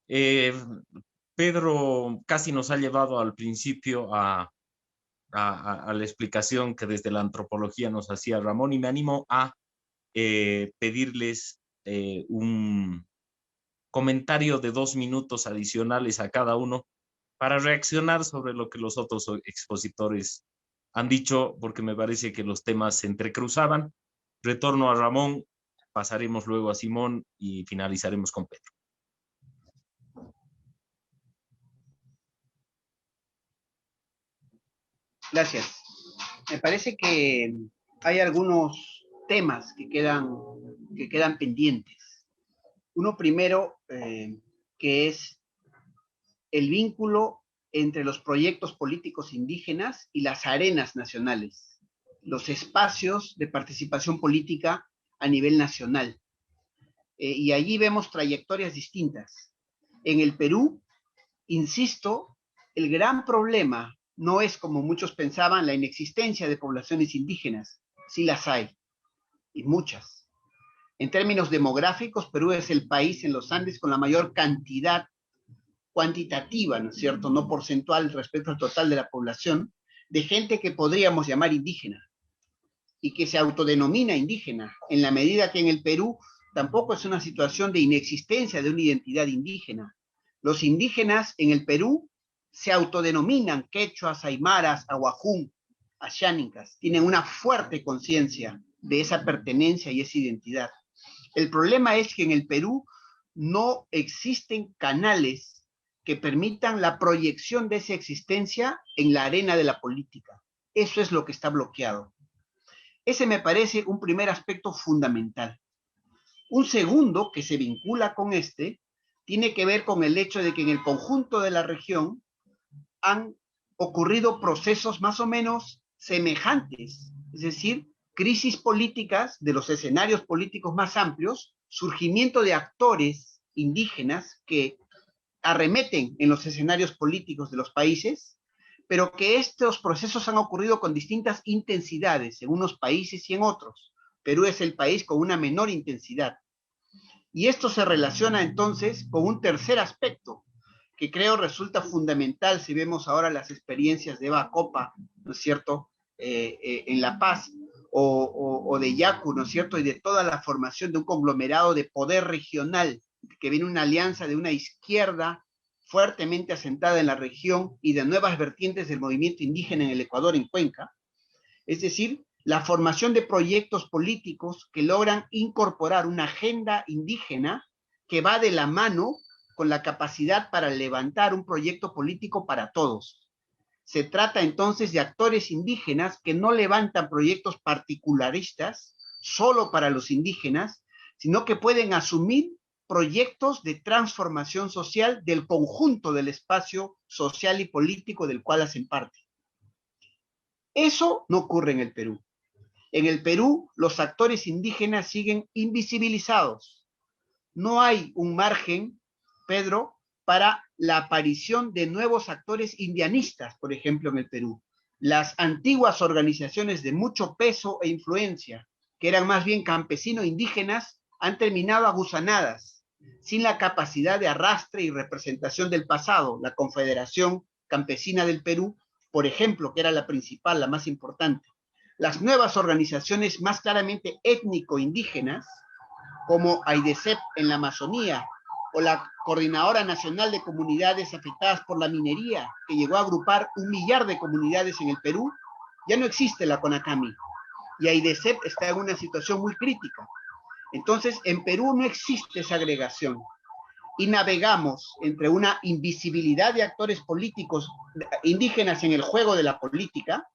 Eh, Pedro casi nos ha llevado al principio a la explicación que desde la antropología nos hacía Ramón, y me animo a pedirles un comentario de 2 minutos adicionales a cada uno para reaccionar sobre lo que los otros expositores han dicho, porque me parece que los temas se entrecruzaban. Retorno a Ramón, pasaremos luego a Simón y finalizaremos con Pedro. Gracias. Me parece que hay algunos temas que quedan pendientes. Uno primero, que es el vínculo entre los proyectos políticos indígenas y las arenas nacionales, los espacios de participación política a nivel nacional. Y allí vemos trayectorias distintas. En el Perú, insisto, el gran problema no es, como muchos pensaban, la inexistencia de poblaciones indígenas. Sí las hay, y muchas. En términos demográficos, Perú es el país en los Andes con la mayor cantidad cuantitativa, ¿no es cierto?, no porcentual respecto al total de la población, de gente que podríamos llamar indígena y que se autodenomina indígena, en la medida que en el Perú tampoco es una situación de inexistencia de una identidad indígena. Los indígenas en el Perú se autodenominan quechuas, aymaras, aguajún, ashánicas, tienen una fuerte conciencia de esa pertenencia y esa identidad. El problema es que en el Perú no existen canales que permitan la proyección de esa existencia en la arena de la política. Eso es lo que está bloqueado. Ese me parece un primer aspecto fundamental. Un segundo, que se vincula con este, tiene que ver con el hecho de que en el conjunto de la región han ocurrido procesos más o menos semejantes, es decir, crisis políticas de los escenarios políticos más amplios, surgimiento de actores indígenas que arremeten en los escenarios políticos de los países, pero que estos procesos han ocurrido con distintas intensidades en unos países y en otros. Perú es el país con una menor intensidad. Y esto se relaciona entonces con un tercer aspecto, que creo resulta fundamental si vemos ahora las experiencias de Eva Copa, ¿no es cierto?, en La Paz, o de Yacu, ¿no es cierto?, y de toda la formación de un conglomerado de poder regional, que viene una alianza de una izquierda fuertemente asentada en la región y de nuevas vertientes del movimiento indígena en el Ecuador, en Cuenca. Es decir, la formación de proyectos políticos que logran incorporar una agenda indígena que va de la mano con la capacidad para levantar un proyecto político para todos. Se trata entonces de actores indígenas que no levantan proyectos particularistas solo para los indígenas, sino que pueden asumir proyectos de transformación social del conjunto del espacio social y político del cual hacen parte. Eso no ocurre en el Perú. En el Perú, los actores indígenas siguen invisibilizados. No hay un margen, Pedro, para la aparición de nuevos actores indianistas, por ejemplo, en el Perú. Las antiguas organizaciones de mucho peso e influencia, que eran más bien campesinos indígenas, han terminado aguzanadas, sin la capacidad de arrastre y representación del pasado. La Confederación Campesina del Perú, por ejemplo, que era la principal, la más importante. Las nuevas organizaciones más claramente étnico-indígenas, como AIDESEP en la Amazonía, o la Coordinadora Nacional de Comunidades Afectadas por la Minería, que llegó a agrupar 1 millar de comunidades en el Perú, ya no existe la CONACAMI, y AIDESEP está en una situación muy crítica. Entonces, en Perú no existe esa agregación, y navegamos entre una invisibilidad de actores políticos indígenas en el juego de la política,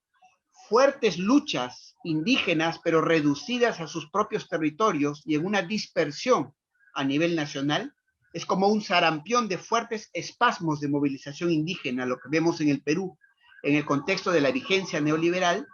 fuertes luchas indígenas, pero reducidas a sus propios territorios y en una dispersión a nivel nacional. Es como un sarampión de fuertes espasmos de movilización indígena, lo que vemos en el Perú, en el contexto de la vigencia neoliberal,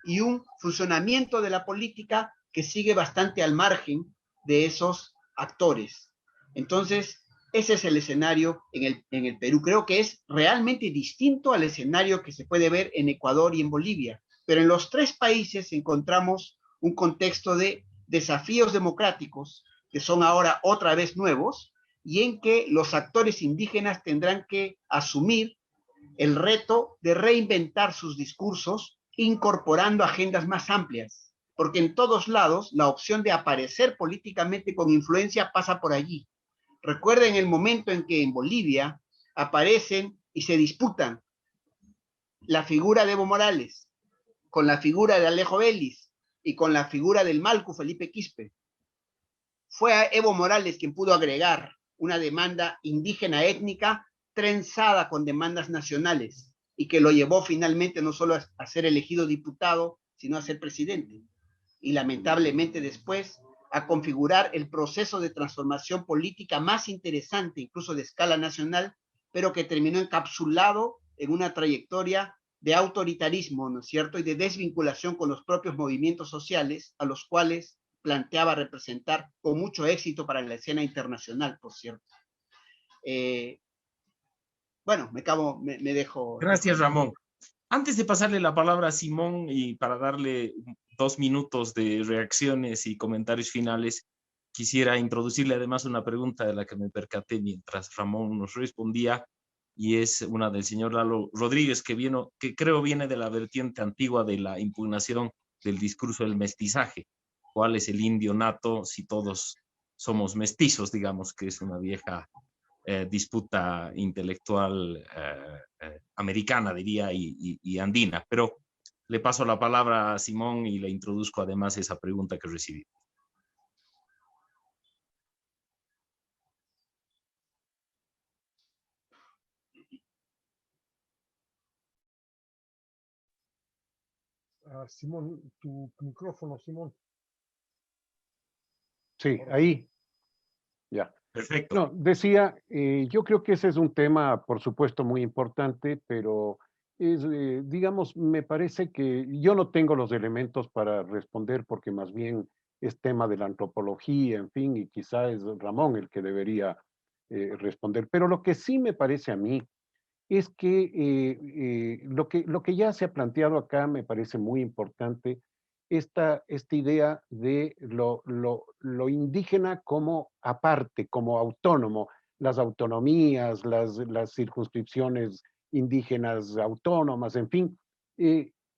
y un funcionamiento de la política que sigue bastante al margen de esos actores. Entonces, ese es el escenario en el Perú. Creo que es realmente distinto al escenario que se puede ver en Ecuador y en Bolivia. Pero en los tres países encontramos un contexto de desafíos democráticos que son ahora otra vez nuevos y en que los actores indígenas tendrán que asumir el reto de reinventar sus discursos incorporando agendas más amplias, porque en todos lados la opción de aparecer políticamente con influencia pasa por allí. Recuerden el momento en que en Bolivia aparecen y se disputan la figura de Evo Morales con la figura de Alejo Vélez y con la figura del Malcu Felipe Quispe. Fue a Evo Morales quien pudo agregar una demanda indígena étnica trenzada con demandas nacionales y que lo llevó finalmente no solo a ser elegido diputado, sino a ser presidente. Y lamentablemente después a configurar el proceso de transformación política más interesante, incluso de escala nacional, pero que terminó encapsulado en una trayectoria de autoritarismo, ¿no es cierto?, y de desvinculación con los propios movimientos sociales a los cuales planteaba representar con mucho éxito para la escena internacional, por cierto. Bueno, me dejo. Gracias, Ramón. Antes de pasarle la palabra a Simón y para darle 2 minutos de reacciones y comentarios finales, quisiera introducirle además una pregunta de la que me percaté mientras Ramón nos respondía, y es una del señor Lalo Rodríguez, que creo viene de la vertiente antigua de la impugnación del discurso del mestizaje. ¿Cuál es el indio nato si todos somos mestizos? Digamos que es una vieja disputa intelectual americana, diría, y andina. Pero le paso la palabra a Simón y le introduzco además esa pregunta que recibí. Simón, tu micrófono, Simón. Sí, ahí. Ya. Perfecto. No, decía, yo creo que ese es un tema, por supuesto, muy importante, pero es, digamos, me parece que yo no tengo los elementos para responder porque más bien es tema de la antropología, en fin, y quizá es Ramón el que debería responder. Pero lo que sí me parece a mí es que, lo que ya se ha planteado acá me parece muy importante, esta idea de lo indígena como aparte, como autónomo, las autonomías, las circunscripciones indígenas autónomas, en fin,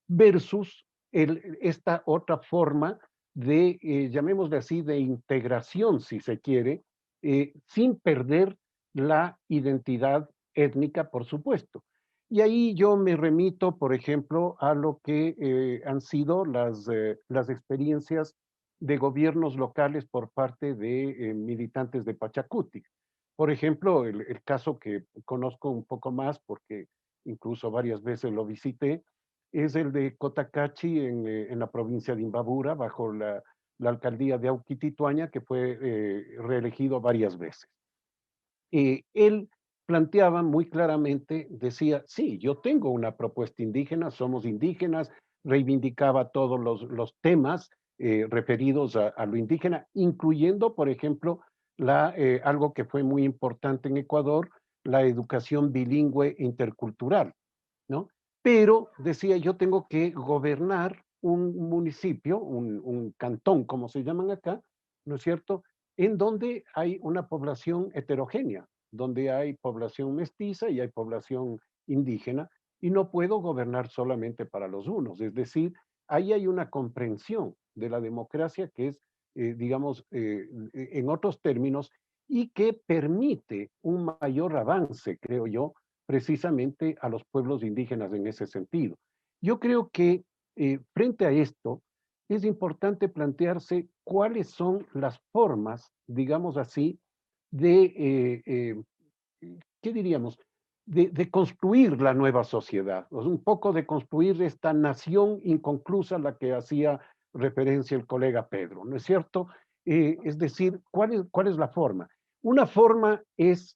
versus esta otra forma de, llamémosle así, de integración, si se quiere, sin perder la identidad étnica, por supuesto. Y ahí yo me remito, por ejemplo, a lo que han sido las experiencias de gobiernos locales por parte de militantes de Pachacuti. Por ejemplo, el caso que conozco un poco más, porque incluso varias veces lo visité, es el de Cotacachi en la provincia de Imbabura, bajo la alcaldía de Auquitituaña, que fue reelegido varias veces. Él planteaba muy claramente, decía, sí, yo tengo una propuesta indígena, somos indígenas, reivindicaba todos los temas referidos a lo indígena, incluyendo, por ejemplo, algo que fue muy importante en Ecuador, la educación bilingüe intercultural, ¿no? Pero decía, yo tengo que gobernar un municipio, un cantón, como se llaman acá, ¿no es cierto?, en donde hay una población heterogénea, donde hay población mestiza y hay población indígena, y no puedo gobernar solamente para los unos. Es decir, ahí hay una comprensión de la democracia que es, digamos, en otros términos, y que permite un mayor avance, creo yo, precisamente a los pueblos indígenas en ese sentido. Yo creo que frente a esto, es importante plantearse cuáles son las formas, digamos así, de, ¿qué diríamos? De construir la nueva sociedad, o sea, un poco de construir esta nación inconclusa a la que hacía referencia el colega Pedro, ¿no es cierto? Es decir, ¿cuál es la forma? Una forma es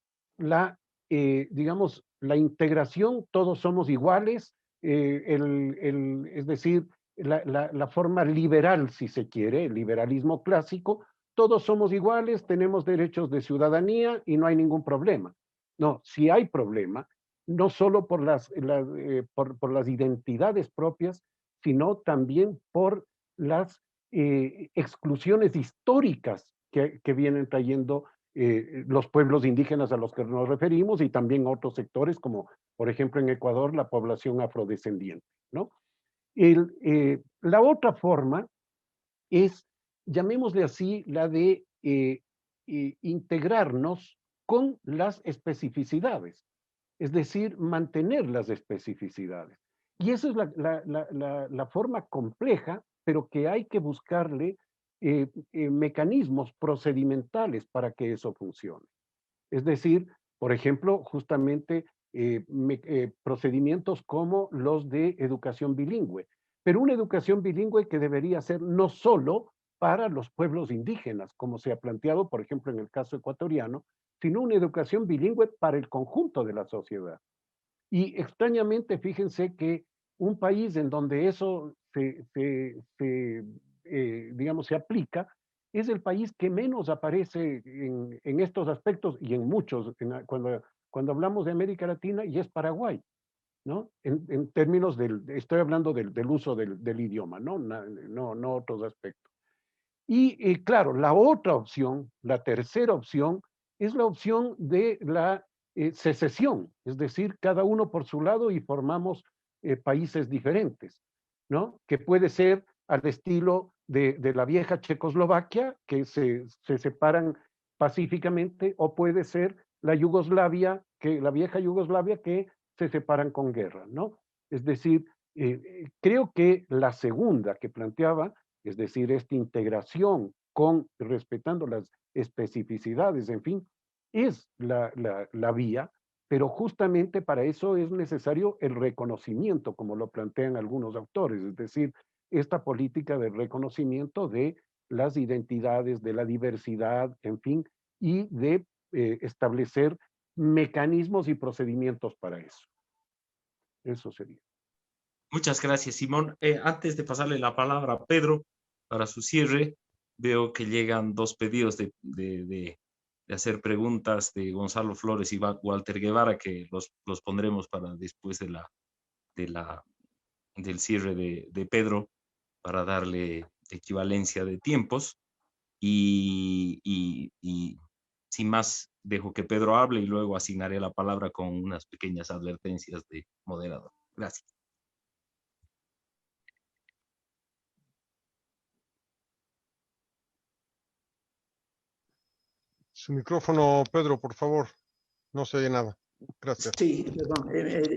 digamos, la integración, todos somos iguales, es decir, la forma liberal, si se quiere, el liberalismo clásico, todos somos iguales, tenemos derechos de ciudadanía y no hay ningún problema. No, si hay problema, no solo por por las identidades propias, sino también por las exclusiones históricas que vienen trayendo los pueblos indígenas a los que nos referimos y también otros sectores como, por ejemplo, en Ecuador, la población afrodescendiente, ¿no? La otra forma es, llamémosle así, la de integrarnos con las especificidades, es decir, mantener las especificidades. Y esa es la forma compleja, pero que hay que buscarle mecanismos procedimentales para que eso funcione. Es decir, por ejemplo, justamente procedimientos como los de educación bilingüe, pero una educación bilingüe que debería ser no solo para los pueblos indígenas, como se ha planteado, por ejemplo, en el caso ecuatoriano, sino una educación bilingüe para el conjunto de la sociedad. Y extrañamente, fíjense que un país en donde eso digamos, se aplica, es el país que menos aparece en estos aspectos y en muchos, cuando hablamos de América Latina, y es Paraguay, ¿no? En términos estoy hablando del uso del idioma, ¿no? No otros aspectos. Y claro, la otra opción, la tercera opción, es la opción de la secesión, es decir, cada uno por su lado y formamos países diferentes, ¿no? Que puede ser al estilo de la vieja Checoslovaquia, que se separan pacíficamente, o puede ser la Yugoslavia, la vieja Yugoslavia, que se separan con guerra, ¿no? Es decir, creo que la segunda que planteaba, es decir, esta integración respetando las especificidades, en fin, es la vía, pero justamente para eso es necesario el reconocimiento, como lo plantean algunos autores, es decir, esta política de reconocimiento de las identidades, de la diversidad, en fin, y de establecer mecanismos y procedimientos para eso. Eso sería. Muchas gracias, Simón. Antes de pasarle la palabra a Pedro para su cierre, veo que llegan dos pedidos de hacer preguntas de Gonzalo Flores y Walter Guevara, que los pondremos para después del cierre de Pedro, para darle equivalencia de tiempos. Y sin más, dejo que Pedro hable y luego asignaré la palabra con unas pequeñas advertencias de moderador. Gracias. Su micrófono, Pedro, por favor. No se oye nada. Gracias. Sí, perdón.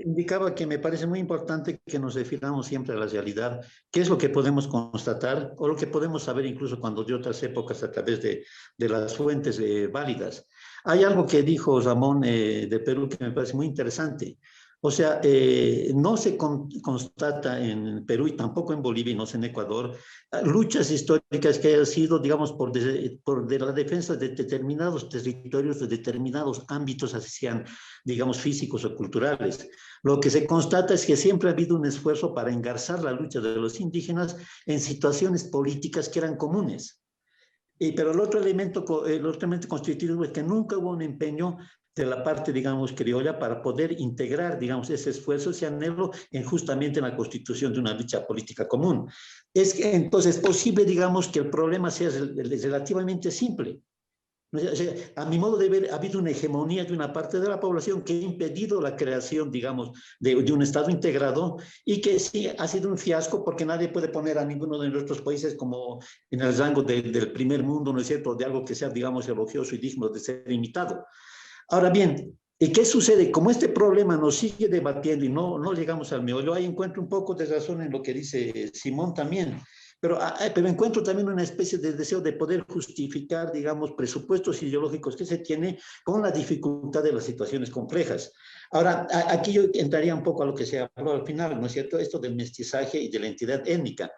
Indicaba que me parece muy importante que nos refiramos siempre a la realidad, qué es lo que podemos constatar o lo que podemos saber incluso cuando de otras épocas a través de las fuentes válidas. Hay algo que dijo Ramón de Perú que me parece muy interesante. O sea, no se constata en Perú y tampoco en Bolivia y no sé en Ecuador luchas históricas que hayan sido, digamos, por la defensa de determinados territorios, de determinados ámbitos, así sean, digamos, físicos o culturales. Lo que se constata es que siempre ha habido un esfuerzo para engarzar la lucha de los indígenas en situaciones políticas que eran comunes. Pero el otro elemento constitutivo es que nunca hubo un empeño de la parte, digamos, criolla para poder integrar, digamos, ese esfuerzo, ese anhelo justamente en la constitución de una lucha política común. Es que entonces es posible, digamos, que el problema sea relativamente simple. O sea, a mi modo de ver, ha habido una hegemonía de una parte de la población que ha impedido la creación, digamos, de un Estado integrado y que sí ha sido un fiasco porque nadie puede poner a ninguno de nuestros países como en el rango del primer mundo, ¿no es cierto?, de algo que sea, digamos, elogioso y digno de ser imitado. Ahora bien, ¿qué sucede? Como este problema nos sigue debatiendo y no llegamos al meollo, ahí encuentro un poco de razón en lo que dice Simón también. Pero encuentro también una especie de deseo de poder justificar, digamos, presupuestos ideológicos que se tiene con la dificultad de las situaciones complejas. Ahora, aquí yo entraría un poco a lo que se habló al final, ¿no es cierto? Esto del mestizaje y de la entidad étnica.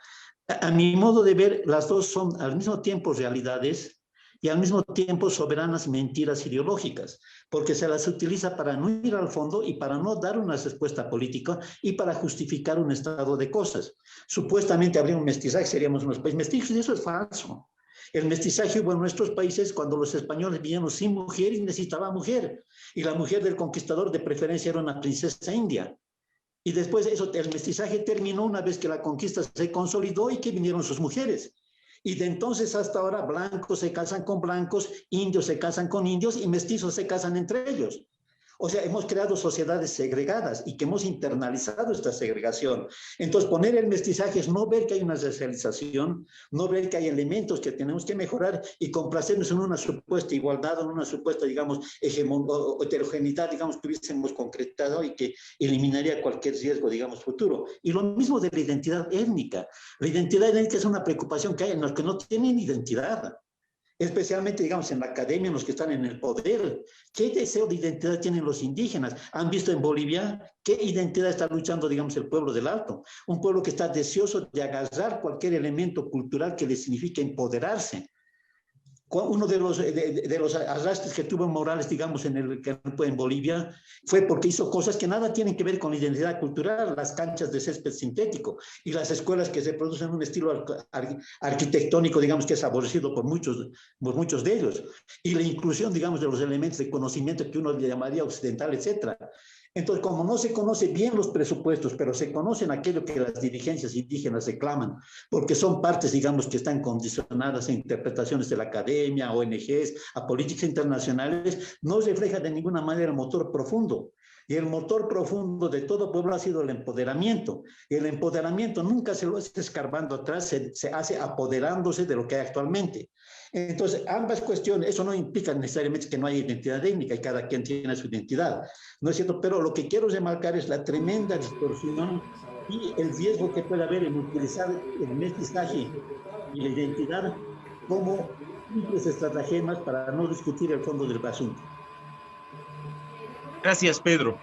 A mi modo de ver, las dos son al mismo tiempo realidades y al mismo tiempo soberanas mentiras ideológicas, porque se las utiliza para no ir al fondo y para no dar una respuesta política y para justificar un estado de cosas. Supuestamente habría un mestizaje, seríamos unos países mestizos, y eso es falso. El mestizaje hubo en nuestros países cuando los españoles vinieron sin mujer y necesitaban mujer, y la mujer del conquistador de preferencia era una princesa india. Y después el mestizaje terminó una vez que la conquista se consolidó y que vinieron sus mujeres. Y de entonces hasta ahora blancos se casan con blancos, indios se casan con indios y mestizos se casan entre ellos. O sea, hemos creado sociedades segregadas y que hemos internalizado esta segregación. Entonces, poner el mestizaje es no ver que hay una racialización, no ver que hay elementos que tenemos que mejorar y complacernos en una supuesta igualdad, en una supuesta, digamos, heterogeneidad, digamos, que hubiésemos concretado y que eliminaría cualquier riesgo, digamos, futuro. Y lo mismo de la identidad étnica. La identidad étnica es una preocupación que hay en los que no tienen identidad, especialmente, digamos, en la academia, en los que están en el poder. ¿Qué deseo de identidad tienen los indígenas? ¿Han visto en Bolivia qué identidad está luchando, digamos, el pueblo del Alto? Un pueblo que está deseoso de agarrar cualquier elemento cultural que le signifique empoderarse. Uno de los arrastres que tuvo Morales, digamos, en Bolivia, fue porque hizo cosas que nada tienen que ver con la identidad cultural, las canchas de césped sintético y las escuelas que se producen en un estilo arquitectónico, digamos, que es aborrecido por muchos de ellos, y la inclusión, digamos, de los elementos de conocimiento que uno le llamaría occidental, etcétera. Entonces, como no se conoce bien los presupuestos, pero se conocen aquello que las dirigencias indígenas reclaman, porque son partes, digamos, que están condicionadas a interpretaciones de la academia, a ONGs, a políticas internacionales, no refleja de ninguna manera el motor profundo. Y el motor profundo de todo pueblo ha sido el empoderamiento. Y el empoderamiento nunca se lo hace escarbando atrás, se hace apoderándose de lo que hay actualmente. Entonces, ambas cuestiones, eso no implica necesariamente que no haya identidad étnica y cada quien tiene su identidad, ¿no es cierto? Pero lo que quiero remarcar es la tremenda distorsión y el riesgo que puede haber en utilizar el mestizaje y la identidad como simples estratagemas para no discutir el fondo del asunto. Gracias, Pedro.